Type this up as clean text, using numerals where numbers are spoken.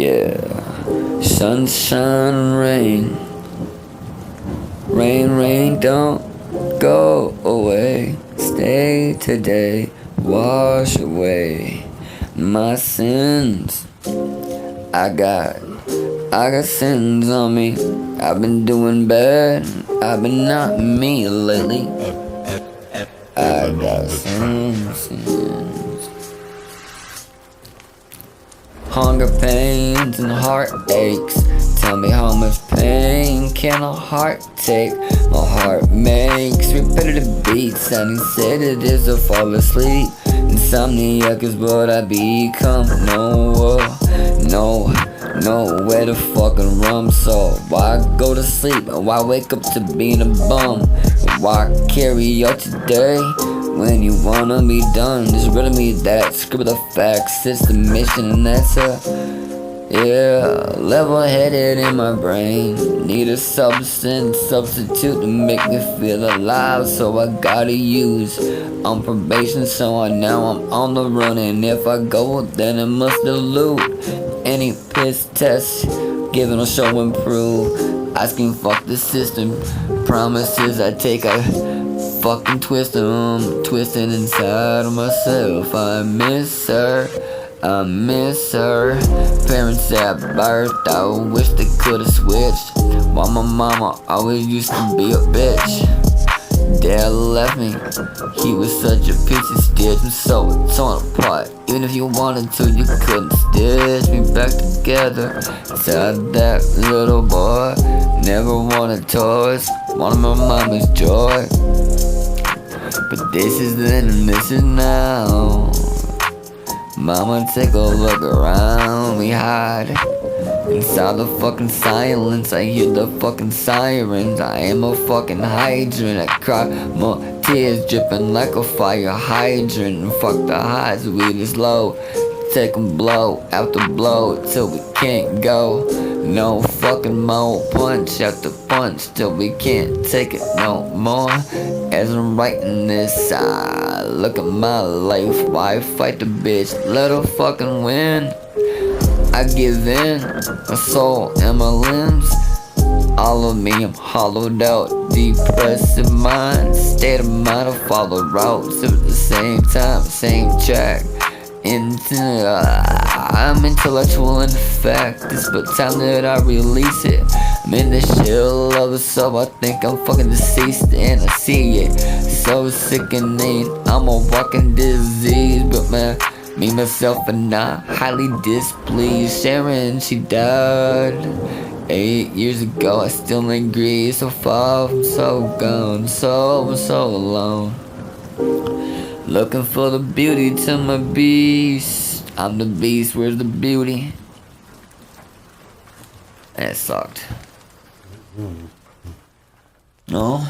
Yeah. Sunshine, rain. Rain, rain, don't go away. Stay today. Wash away my sins. I got sins on me. I've been doing bad. I've been not me lately. I got some sins. Hunger pains and heartaches. Tell me how much pain can a heart take? My heart makes repetitive beats, and he said it is to fall asleep. Insomniac is what I become. Nowhere to fucking run. So why go to sleep? Why wake up to being a bum? Why carry out today when you wanna be done? Just riddle me that, scribble the facts. It's the mission and that's level-headed in my brain. Need a substitute to make me feel alive, so I gotta use on probation. So now I'm on the run, and if I go, then it must dilute any piss test. Giving a show and prove. Asking fuck the system. Promises I take, I fucking twist them. Twisting inside of myself. I miss her. Parents at birth, I wish they could've switched. While my mama always used to be a bitch. Dad left me, he was such a piece of stitch. I'm so torn apart. Even if you wanted to, you couldn't stitch me back together. Inside that little boy, never wanted toys, wanted my mama's joy. But this is then and this is now. Mama, take a look around. We hide inside the fucking silence. I hear the fucking sirens. I am a fucking hydrant. I cry, my tears dripping like a fire hydrant. Fuck the highs, weed is low. Take 'em blow after blow till we can't go. No fucking more, punch after punch till we can't take it no more. As I'm writing this, I look at my life. Why fight the bitch? Let her fucking win. I give in, my soul and my limbs. All of me, I'm hollowed out. Depressive mind, state of mind, I follow routes at the same time, same track. I'm intellectual in fact. It's but time that I release it. I'm in the shell of a soul. I think I'm fucking deceased, and I see it. So sickening, I'm a walking disease. But man, me, myself, and I highly displeased. Sharon, she died 8 years ago. I still ain't grieve. So far from so gone, so alone. Looking for the beauty to my beast. I'm the beast, where's the beauty? That sucked. No?